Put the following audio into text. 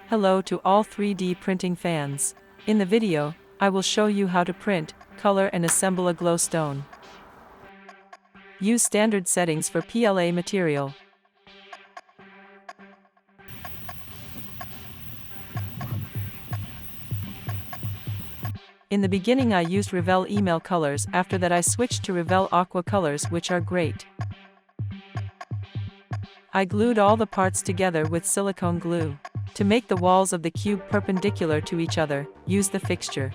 Hello to all 3D printing fans. In the video, I will show you how to print, color and assemble a glowstone. Use standard settings for PLA material. In the beginning I used Revell email colors, after that I switched to Revell aqua colors, which are great. I glued all the parts together with silicone glue. To make the walls of the cube perpendicular to each other, use the fixture.